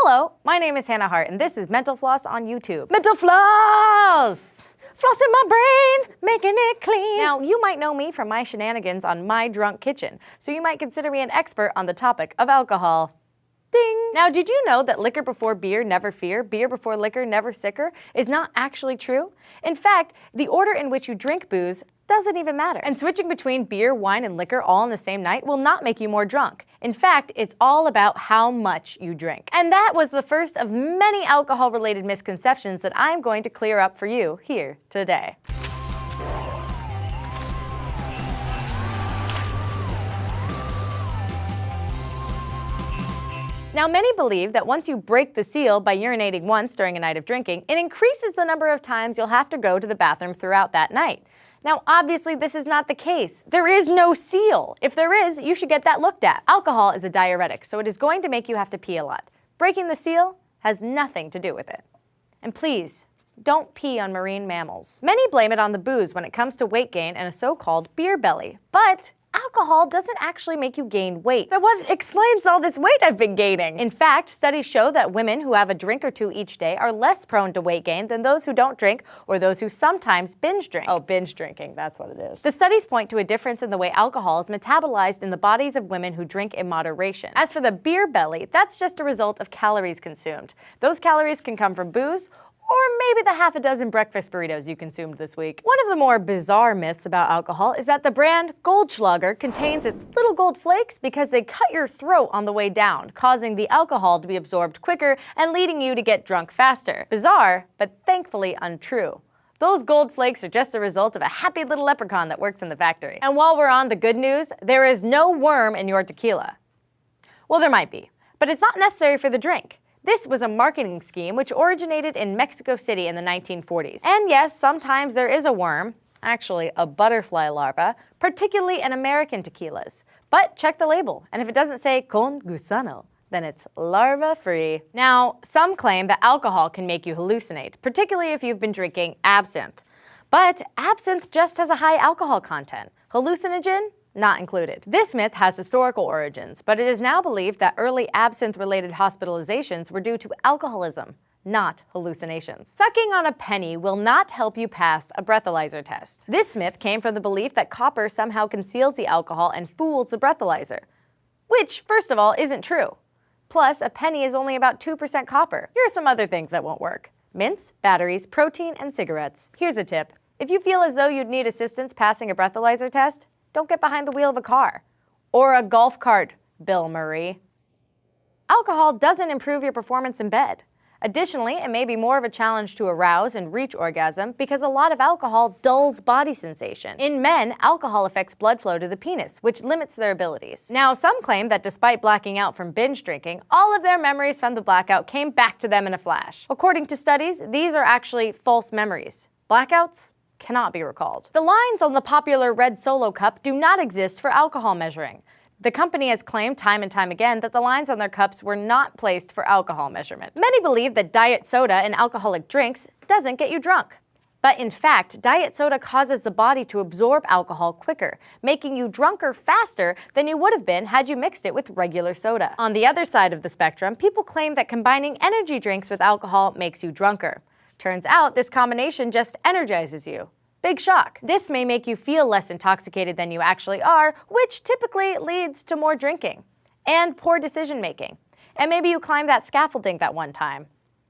Hello, my name is Hannah Hart, and this is Mental Floss on YouTube. Mental Floss! Floss in my brain, making it clean. Now, you might know me from my shenanigans on My Drunk Kitchen, so you might consider me an expert on the topic of alcohol. Ding! Now, did you know that liquor before beer, never fear, beer before liquor, never sicker, is not actually true? In fact, the order in which you drink booze doesn't even matter. And switching between beer, wine, and liquor all in the same night will not make you more drunk. In fact, it's all about how much you drink. And that was the first of many alcohol-related misconceptions that I'm going to clear up for you here today. Now, many believe that once you break the seal by urinating once during a night of drinking, it increases the number of times you'll have to go to the bathroom throughout that night. Now, obviously, this is not the case. There is no seal. If there is, you should get that looked at. Alcohol is a diuretic, so it is going to make you have to pee a lot. Breaking the seal has nothing to do with it. And please, don't pee on marine mammals. Many blame it on the booze when it comes to weight gain and a so-called beer belly. But alcohol doesn't actually make you gain weight. So what explains all this weight I've been gaining? In fact, studies show that women who have a drink or two each day are less prone to weight gain than those who don't drink or those who sometimes binge drink. Oh, binge drinking, that's what it is. The studies point to a difference in the way alcohol is metabolized in the bodies of women who drink in moderation. As for the beer belly, that's just a result of calories consumed. Those calories can come from booze, or maybe the half a dozen breakfast burritos you consumed this week. One of the more bizarre myths about alcohol is that the brand Goldschlager contains its little gold flakes because they cut your throat on the way down, causing the alcohol to be absorbed quicker and leading you to get drunk faster. Bizarre, but thankfully untrue. Those gold flakes are just a result of a happy little leprechaun that works in the factory. And while we're on the good news, there is no worm in your tequila. Well, there might be, but it's not necessary for the drink. This was a marketing scheme which originated in Mexico City in the 1940s. And yes, sometimes there is a worm, actually a butterfly larva, particularly in American tequilas. But check the label, and if it doesn't say con gusano, then it's larva-free. Now, some claim that alcohol can make you hallucinate, particularly if you've been drinking absinthe. But absinthe just has a high alcohol content. Hallucinogen? Not included. This myth has historical origins, but it is now believed that early absinthe-related hospitalizations were due to alcoholism, not hallucinations. Sucking on a penny will not help you pass a breathalyzer test. This myth came from the belief that copper somehow conceals the alcohol and fools the breathalyzer, which, first of all, isn't true. Plus, a penny is only about 2% copper. Here are some other things that won't work: mints, batteries, protein, and cigarettes. Here's a tip. If you feel as though you'd need assistance passing a breathalyzer test, don't get behind the wheel of a car. Or a golf cart, Bill Murray. Alcohol doesn't improve your performance in bed. Additionally, it may be more of a challenge to arouse and reach orgasm because a lot of alcohol dulls body sensation. In men, alcohol affects blood flow to the penis, which limits their abilities. Now, some claim that despite blacking out from binge drinking, all of their memories from the blackout came back to them in a flash. According to studies, these are actually false memories. Blackouts cannot be recalled. The lines on the popular red Solo cup do not exist for alcohol measuring. The company has claimed time and time again that the lines on their cups were not placed for alcohol measurement. Many believe that diet soda and alcoholic drinks doesn't get you drunk. But in fact, diet soda causes the body to absorb alcohol quicker, making you drunker faster than you would have been had you mixed it with regular soda. On the other side of the spectrum, people claim that combining energy drinks with alcohol makes you drunker. Turns out this combination just energizes you. Big shock. This may make you feel less intoxicated than you actually are, which typically leads to more drinking and poor decision making. And maybe you climbed that scaffolding that one time,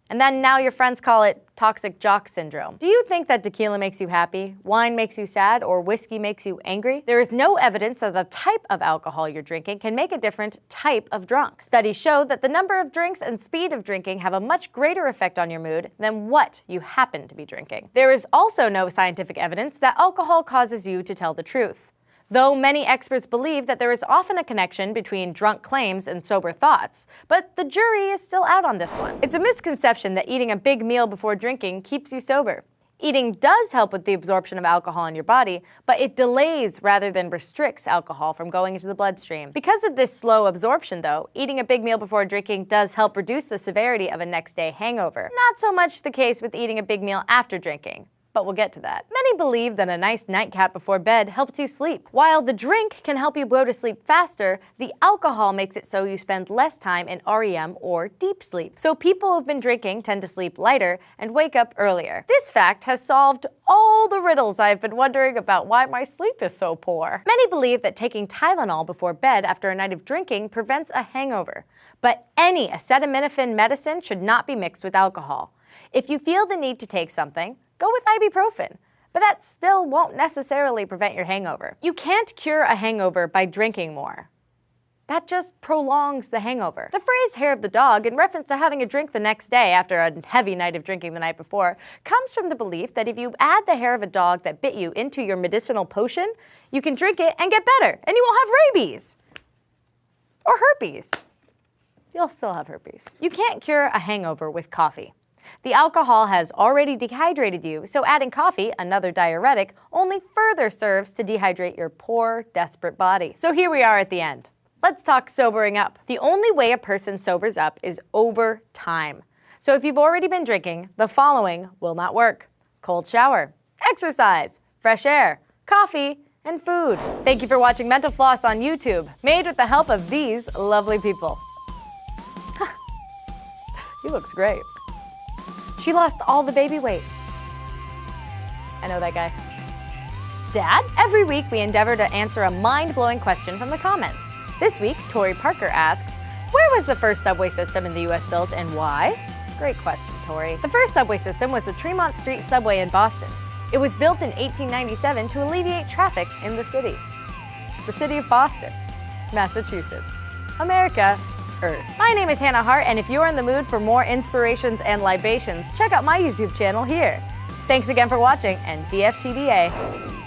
and then now your friends call it toxic jock syndrome. Do you think that tequila makes you happy, wine makes you sad, or whiskey makes you angry? There is no evidence that the type of alcohol you're drinking can make a different type of drunk. Studies show that the number of drinks and speed of drinking have a much greater effect on your mood than what you happen to be drinking. There is also no scientific evidence that alcohol causes you to tell the truth. Though many experts believe that there is often a connection between drunk claims and sober thoughts, but the jury is still out on this one. It's a misconception that eating a big meal before drinking keeps you sober. Eating does help with the absorption of alcohol in your body, but it delays rather than restricts alcohol from going into the bloodstream. Because of this slow absorption, though, eating a big meal before drinking does help reduce the severity of a next day hangover. Not so much the case with eating a big meal after drinking. but we'll get to that. Many believe that a nice nightcap before bed helps you sleep. While the drink can help you go to sleep faster, the alcohol makes it so you spend less time in REM or deep sleep. So people who've been drinking tend to sleep lighter and wake up earlier. This fact has solved all the riddles I've been wondering about why my sleep is so poor. Many believe that taking Tylenol before bed after a night of drinking prevents a hangover. But any acetaminophen medicine should not be mixed with alcohol. If you feel the need to take something, go with ibuprofen. But that still won't necessarily prevent your hangover. You can't cure a hangover by drinking more. That just prolongs the hangover. The phrase hair of the dog, in reference to having a drink the next day after a heavy night of drinking the night before, comes from the belief that if you add the hair of a dog that bit you into your medicinal potion, you can drink it and get better, and you won't have rabies. Or herpes. You'll still have herpes. You can't cure a hangover with coffee. The alcohol has already dehydrated you, so adding coffee, another diuretic, only further serves to dehydrate your poor, desperate body. So here we are at the end. Let's talk sobering up. The only way a person sobers up is over time. So if you've already been drinking, the following will not work: cold shower, exercise, fresh air, coffee, and food. Thank you for watching Mental Floss on YouTube, made with the help of these lovely people. He looks great. She lost all the baby weight. I know that guy. Dad? Every week we endeavor to answer a mind-blowing question from the comments. This week, Tori Parker asks, where was the first subway system in the US built and why? Great question, Tori. The first subway system was the Tremont Street subway in Boston. It was built in 1897 to alleviate traffic in the city. The city of Boston, Massachusetts, America, Earth. My name is Hannah Hart, and if you're in the mood for more inspirations and libations, check out my YouTube channel here. Thanks again for watching, and DFTBA.